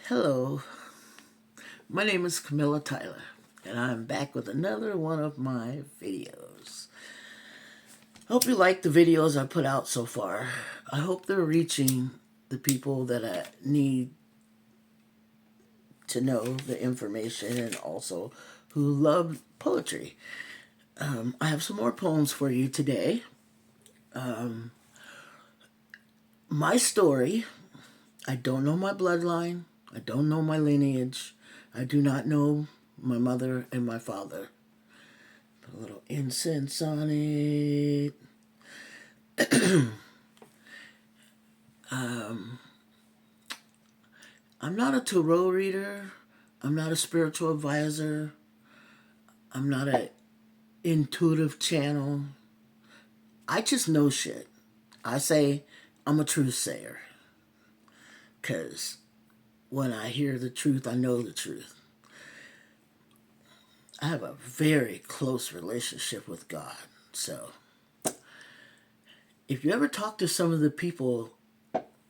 Hello, my name is Camilla Tyler, and I'm back with another one of my videos. Hope you like the videos I put out so far. I hope they're reaching the people that I need to know the information and also who love poetry. I have some more poems for you today. My story, I don't know my bloodline, I don't know my lineage, I do not know my mother and my father. Put a little incense on it. I'm not a tarot reader. I'm not a spiritual advisor. I'm not an intuitive channel. I just know shit. I say I'm a truthsayer. Because when I hear the truth, I know the truth. I have a very close relationship with God. So if you ever talk to some of the people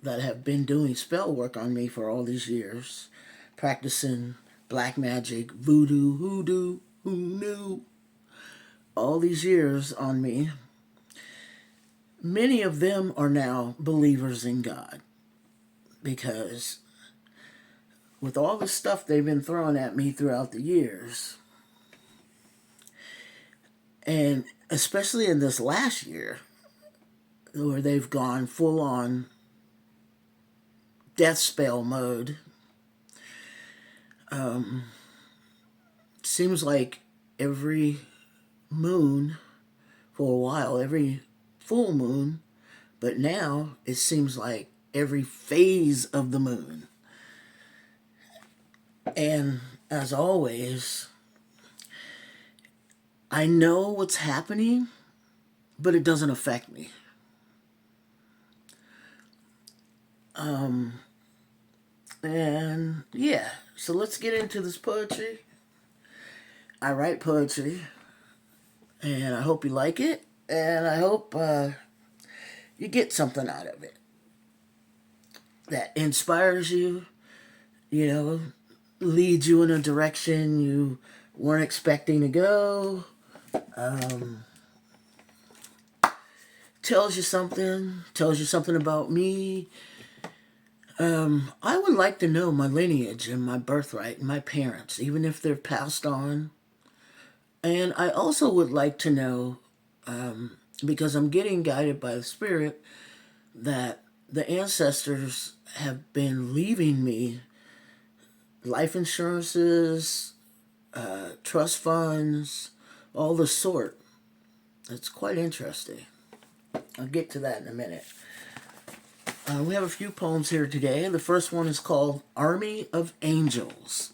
that have been doing spell work on me for all these years, practicing black magic, voodoo, hoodoo, who knew, all these years on me, many of them are now believers in God because with all the stuff they've been throwing at me throughout the years, and especially in this last year, where they've gone full on death spell mode, seems like every moon for a while, every full moon, but now it seems like every phase of the moon. And as always, I know what's happening, but it doesn't affect me. And yeah, so let's get into this poetry. I write poetry, and I hope you like it, and I hope you get something out of it that inspires you, you know, leads you in a direction you weren't expecting to go, tells you something about me. I would like to know my lineage and my birthright and my parents, even if they're passed on. And I also would like to know, because I'm getting guided by the Spirit, that the ancestors have been leaving me life insurances, trust funds, all the sort. It's quite interesting. I'll get to that in a minute. We have a few poems here today. The first one is called Army of Angels.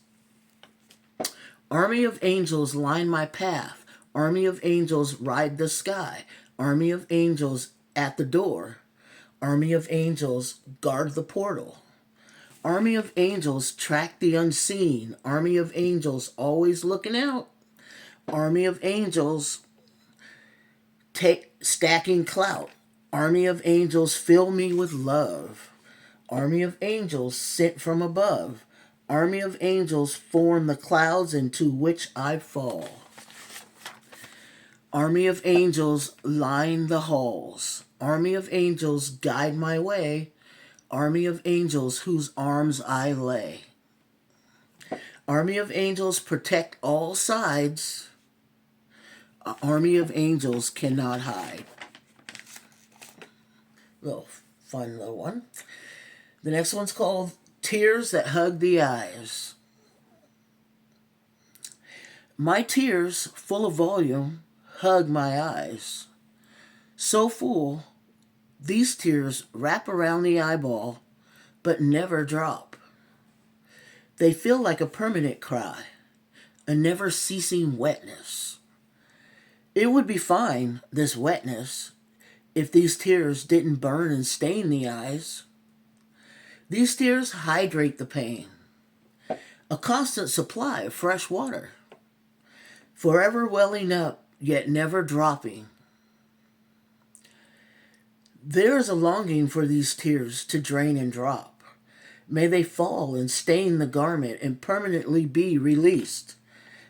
Army of angels line my path. Army of angels ride the sky. Army of angels at the door. Army of angels guard the portal. Army of angels track the unseen. Army of angels always looking out. Army of angels stacking clout. Army of angels fill me with love. Army of angels sent from above. Army of angels form the clouds into which I fall. Army of angels line the halls. Army of angels guide my way. Army of angels whose arms I lay. Army of angels protect all sides. Army of angels cannot hide. Little fun little one. The next one's called Tears That Hug the Eyes. My tears, full of volume, hug my eyes. So full, these tears wrap around the eyeball, but never drop. They feel like a permanent cry, a never-ceasing wetness. It would be fine, this wetness, if these tears didn't burn and stain the eyes. These tears hydrate the pain, a constant supply of fresh water, forever welling up, yet never dropping. There is a longing for these tears to drain and drop, May they fall and stain the garment and permanently be released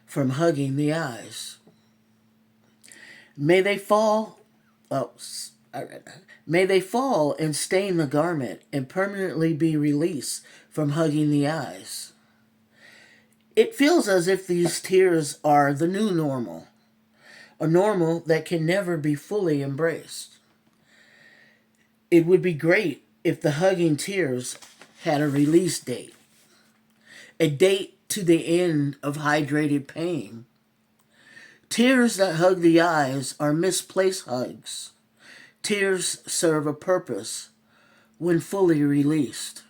from hugging the eyes. May they fall, oh, may they fall and stain the garment and permanently be released from hugging the eyes. It feels as if these tears are the new normal, a normal that can never be fully embraced. It would be great if the hugging tears had a release date, a date to the end of hydrated pain. Tears that hug the eyes are misplaced hugs. Tears serve a purpose when fully released.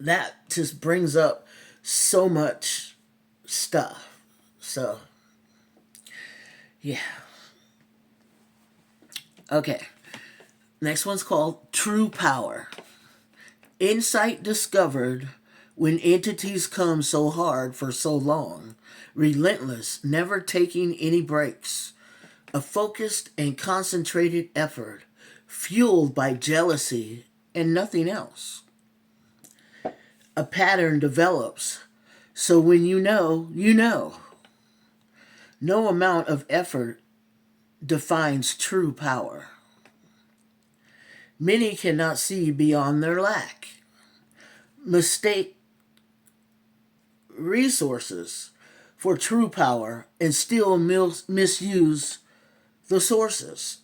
That just brings up so much stuff. So, yeah. Okay. Next one's called True Power. Insight discovered when entities come so hard for so long, relentless, never taking any breaks. A focused and concentrated effort, fueled by jealousy and nothing else. A pattern develops, so when you know, you know. No amount of effort defines true power. Many cannot see beyond their lack. Mistake resources for true power and still misuse the sources.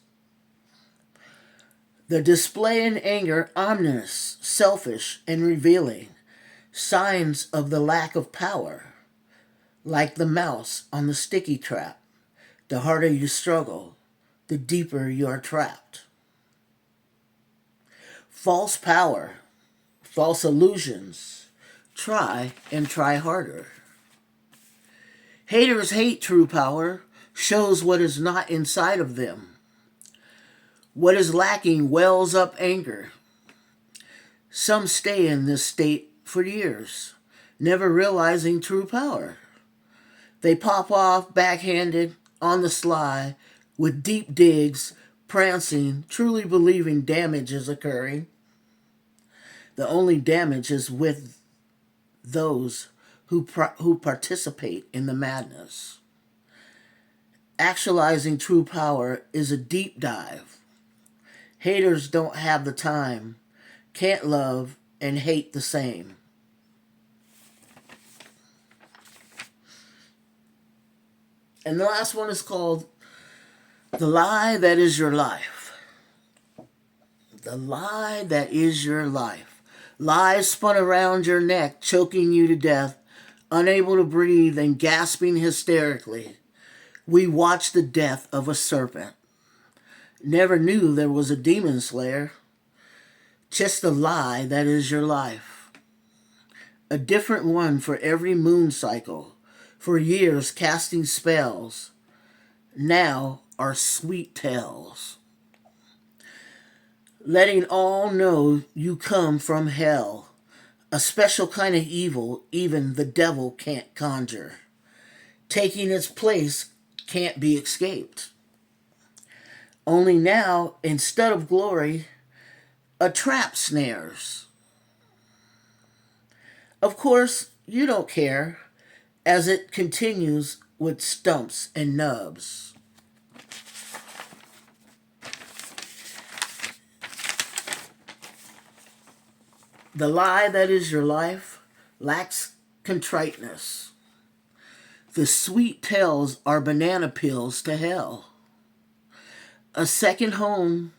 The display in anger, ominous, selfish, and revealing. Signs of the lack of power. Like the mouse on the sticky trap. The harder you struggle, the deeper you are trapped. False power, false illusions. Try and try harder. Haters hate true power, shows what is not inside of them. What is lacking wells up anger. Some stay in this state for years, never realizing true power. They pop off backhanded, on the sly, with deep digs, prancing, truly believing damage is occurring. The only damage is with those who participate in the madness. Actualizing true power is a deep dive. Haters don't have the time, can't love and hate the same. And the last one is called The Lie That Is Your Life. The lie that is your life. Lies spun around your neck, choking you to death, unable to breathe and gasping hysterically. We watched the death of a serpent. Never knew there was a demon slayer. Just the lie that is your life. A different one for every moon cycle. For years casting spells, now are sweet tales. Letting all know you come from hell, a special kind of evil even the devil can't conjure. Taking its place can't be escaped. Only now, instead of glory, a trap snares. Of course, you don't care, as it continues with stumps and nubs. The lie that is your life lacks contriteness. The sweet tales are banana peels to hell. A second home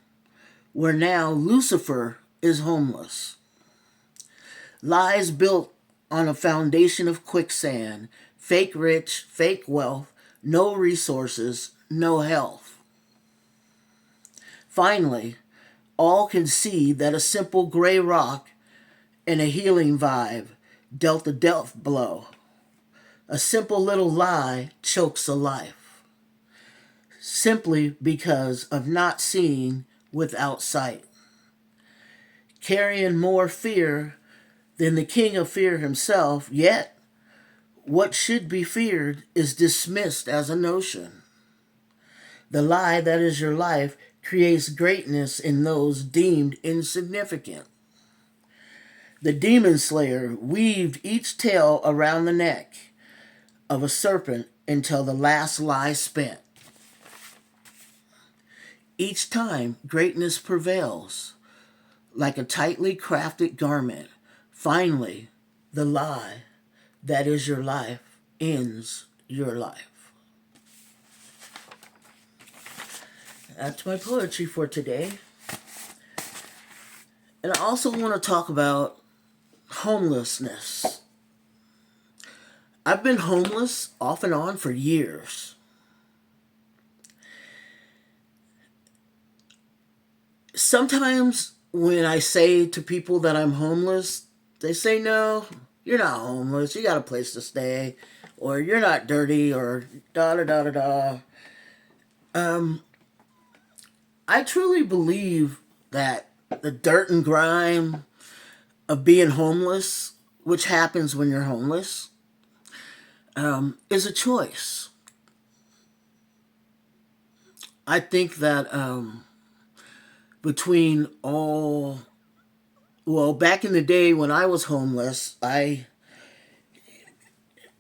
where now Lucifer is homeless. Lies built on a foundation of quicksand, fake rich, fake wealth, no resources, no health. Finally, all can see that a simple gray rock and a healing vibe dealt a death blow. A simple little lie chokes a life, simply because of not seeing without sight. Carrying more fear than the king of fear himself, yet what should be feared is dismissed as a notion. The lie that is your life creates greatness in those deemed insignificant. The demon slayer weaved each tail around the neck of a serpent until the last lie spent. Each time, greatness prevails like a tightly crafted garment. Finally, the lie that is your life ends your life. That's my poetry for today. And I also want to talk about homelessness. I've been homeless off and on for years. Sometimes when I say to people that I'm homeless, they say, no, you're not homeless. You got a place to stay. Or you're not dirty. Or da da da da da. I truly believe that the dirt and grime of being homeless, which happens when you're homeless, is a choice. I think that between all, well, back in the day when I was homeless, I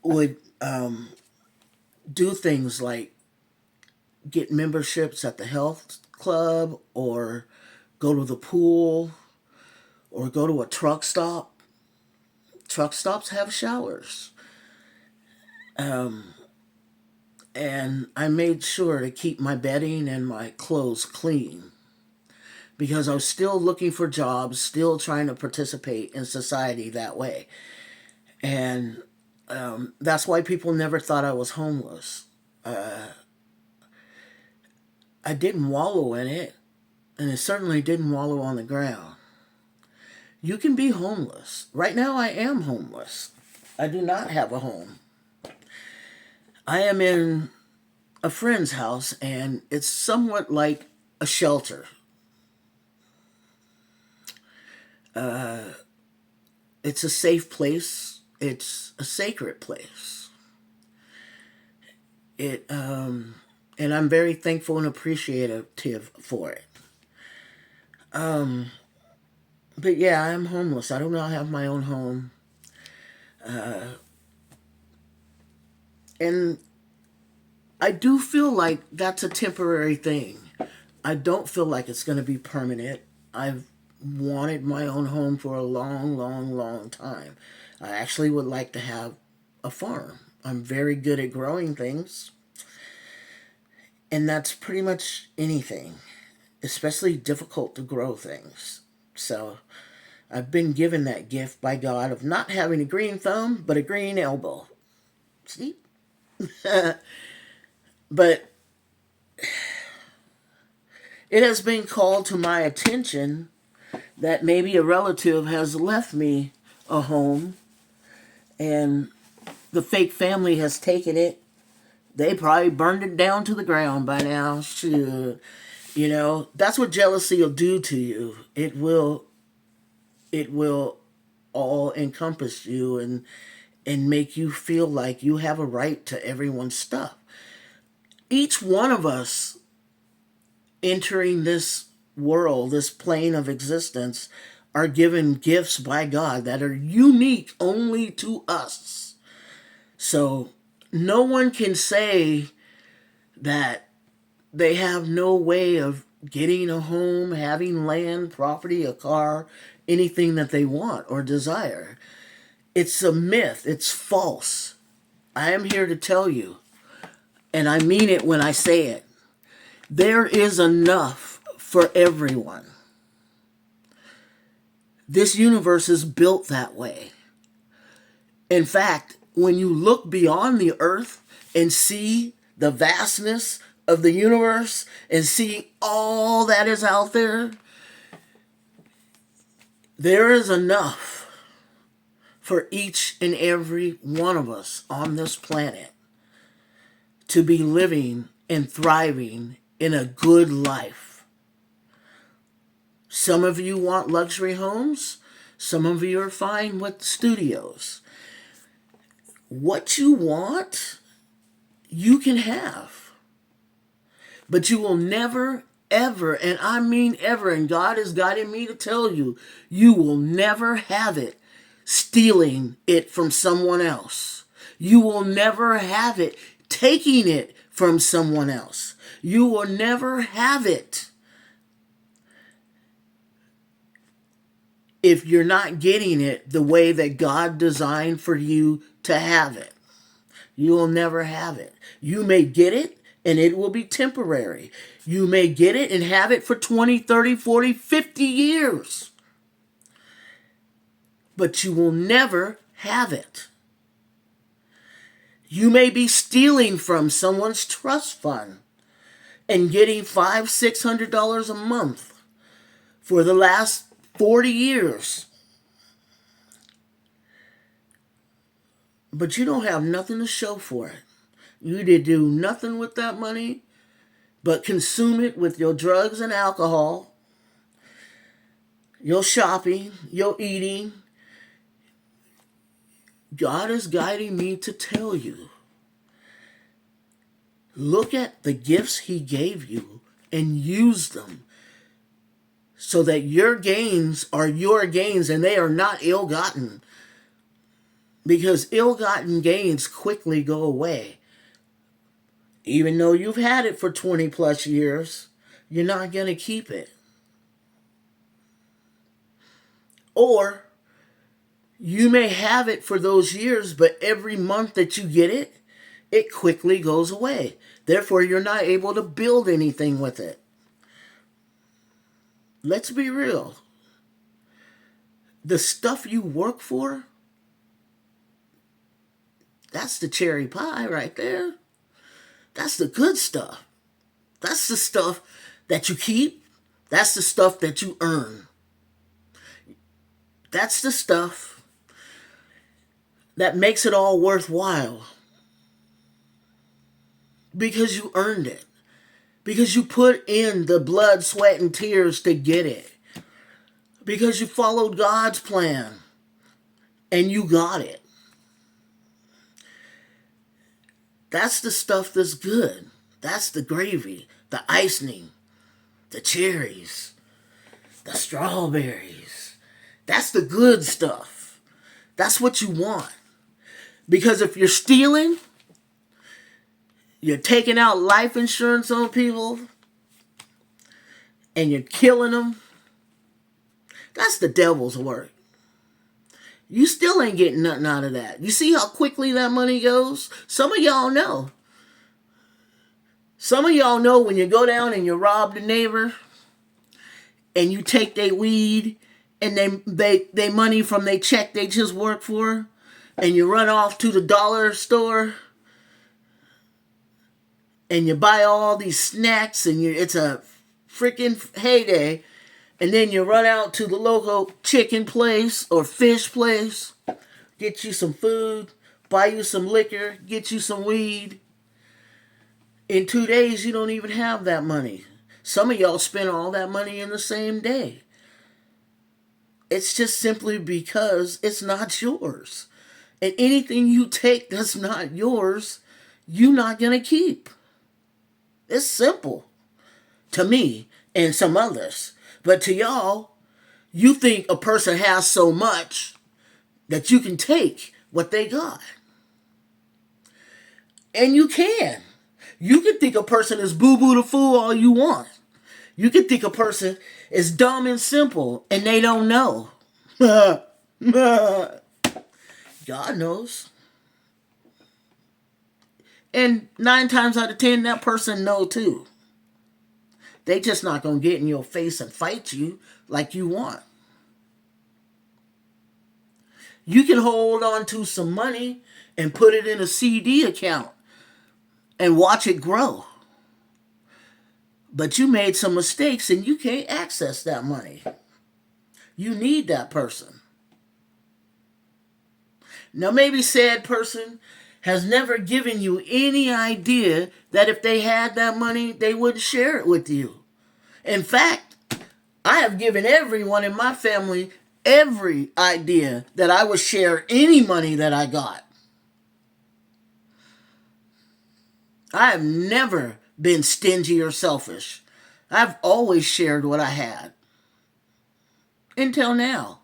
would do things like get memberships at the health club or go to the pool or go to a truck stop. Truck stops have showers. And I made sure to keep my bedding and my clothes clean because I was still looking for jobs, still trying to participate in society that way. And that's why people never thought I was homeless. I didn't wallow in it, and it certainly didn't wallow on the ground. You can be homeless. Right now I am homeless. I do not have a home. I am in a friend's house, and it's somewhat like a shelter. It's a safe place. It's a sacred place. And I'm very thankful and appreciative for it. But yeah, I'm homeless. I do not have my own home. And I do feel like that's a temporary thing. I don't feel like it's going to be permanent. I've wanted my own home for a long, long, long time. I actually would like to have a farm. I'm very good at growing things. And that's pretty much anything, especially difficult to grow things. So I've been given that gift by God of not having a green thumb, but a green elbow. See? But it has been called to my attention that maybe a relative has left me a home and the fake family has taken it. They probably burned it down to the ground by now. Shoot. You know, that's what jealousy will do to you. It will all encompass you and make you feel like you have a right to everyone's stuff. Each one of us entering this world, this plane of existence, are given gifts by God that are unique only to us. So no one can say that they have no way of getting a home, having land, property, a car, anything that they want or desire. It's a myth. It's false. I am here to tell you, and I mean it when I say it, there is enough for everyone. This universe is built that way. In fact, when you look beyond the earth and see the vastness of the universe and see all that is out there, there is enough for each and every one of us on this planet to be living and thriving in a good life. Some of you want luxury homes. Some of you are fine with studios. What you want, you can have. But you will never, ever, and I mean ever, and God is guiding me to tell you, you will never have it stealing it from someone else. You will never have it taking it from someone else. You will never have it if you're not getting it the way that God designed for you to have it. You will never have it. You may get it and it will be temporary. You may get it and have it for 20, 30, 40, 50 years. But you will never have it. You may be stealing from someone's trust fund and getting $500, $600 a month for the last 40 years. But you don't have nothing to show for it. You did do nothing with that money but consume it with your drugs and alcohol, your shopping, your eating. God is guiding me to tell you, look at the gifts he gave you and use them so that your gains are your gains and they are not ill-gotten. Because ill-gotten gains quickly go away. Even though you've had it for 20 plus years, you're not going to keep it. Or you may have it for those years, but every month that you get it, it quickly goes away. Therefore, you're not able to build anything with it. Let's be real. The stuff you work for, that's the cherry pie right there. That's the good stuff. That's the stuff that you keep. That's the stuff that you earn. That's the stuff that makes it all worthwhile. Because you earned it. Because you put in the blood, sweat, and tears to get it. Because you followed God's plan and you got it. That's the stuff that's good. That's the gravy, the icing, the cherries, the strawberries. That's the good stuff. That's what you want. Because if you're stealing, you're taking out life insurance on people, and you're killing them, that's the devil's work. You still ain't getting nothing out of that. You see how quickly that money goes? Some of y'all know. Some of y'all know when you go down and you rob the neighbor and you take their weed and they money from their check they just worked for and you run off to the dollar store and you buy all these snacks and it's a freaking heyday. And then you run out to the local chicken place or fish place, get you some food, buy you some liquor, get you some weed. In 2 days, you don't even have that money. Some of y'all spend all that money in the same day. It's just simply because it's not yours. And anything you take that's not yours, you're not going to keep. It's simple to me and some others. But to y'all, you think a person has so much that you can take what they got. And you can. You can think a person is boo-boo the fool all you want. You can think a person is dumb and simple and they don't know. God knows. And 9 times out of 10, that person know too. They just not going to get in your face and fight you like you want. You can hold on to some money and put it in a CD account and watch it grow. But you made some mistakes and you can't access that money. You need that person. Now maybe said person has never given you any idea that if they had that money, they wouldn't share it with you. In fact, I have given everyone in my family every idea that I would share any money that I got. I have never been stingy or selfish. I've always shared what I had. Until now.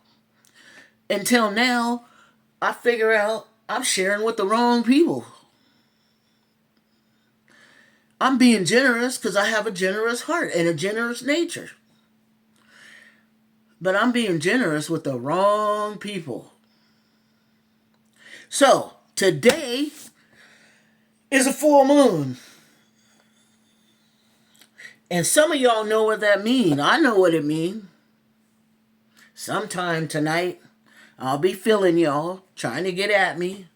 Until now, I figure out I'm sharing with the wrong people. I'm being generous because I have a generous heart and a generous nature. But I'm being generous with the wrong people. So, today is a full moon. And some of y'all know what that means. I know what it means. Sometime tonight, I'll be feeling y'all, trying to get at me,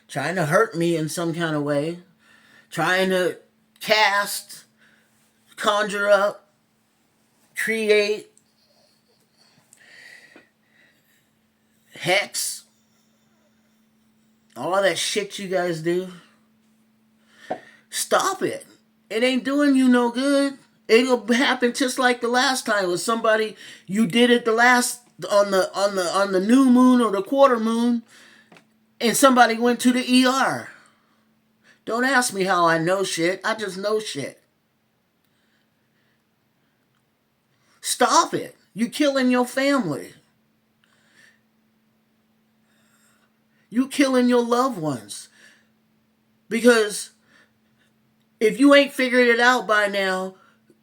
trying to hurt me in some kind of way, trying to cast, conjure up, create, hex, all that shit you guys do. Stop it. It ain't doing you no good. It'll happen just like the last time with somebody you did it the last on the new moon or the quarter moon, and somebody went to the ER. Don't ask me how I know shit. I just know shit. Stop it. You killing your family. You killing your loved ones. Because if you ain't figured it out by now,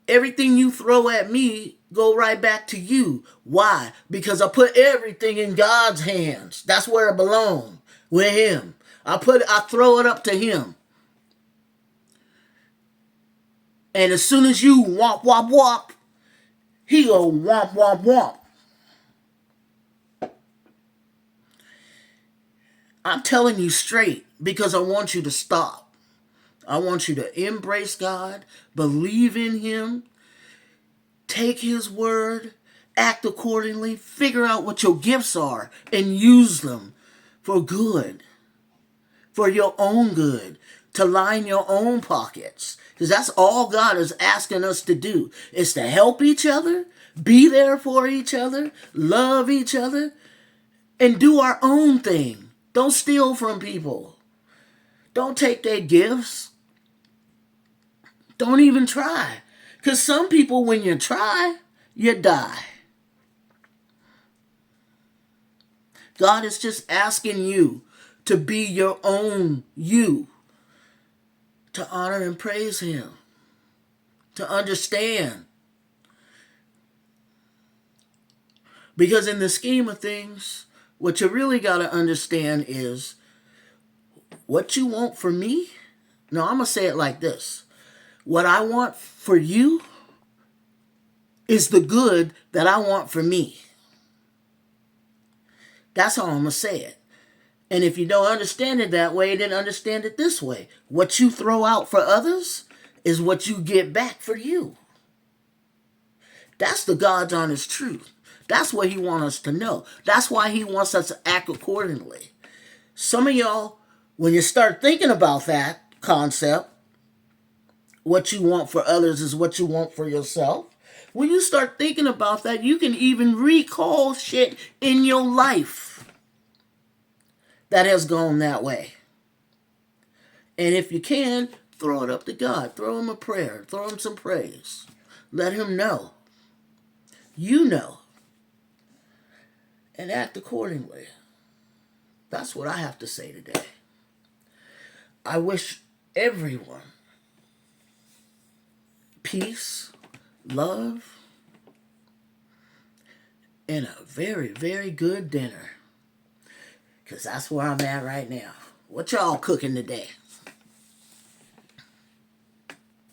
everything you throw at me go right back to you. Why? Because I put everything in God's hands. That's where it belongs. With Him. I throw it up to Him. And as soon as you womp womp womp, He go womp womp womp. I'm telling you straight because I want you to stop. I want you to embrace God, believe in Him, take His word, act accordingly, figure out what your gifts are, and use them for good, for your own good, to line your own pockets. Because that's all God is asking us to do, is to help each other, be there for each other, love each other, and do our own thing. Don't steal from people. Don't take their gifts. Don't even try. Because some people, when you try, you die. God is just asking you to be your own you. To honor and praise Him. To understand. Because in the scheme of things, what you really got to understand is what you want for me. No, I'm going to say it like this. What I want for you is the good that I want for me. That's how I'm going to say it. And if you don't understand it that way, then understand it this way. What you throw out for others is what you get back for you. That's the God's honest truth. That's what He wants us to know. That's why He wants us to act accordingly. Some of y'all, when you start thinking about that concept, what you want for others is what you want for yourself. When you start thinking about that, you can even recall shit in your life that has gone that way. And if you can, throw it up to God. Throw Him a prayer. Throw Him some praise. Let Him know. You know. And act accordingly. That's what I have to say today. I wish everyone peace, love, and a very, very good dinner. Because that's where I'm at right now. What y'all cooking today?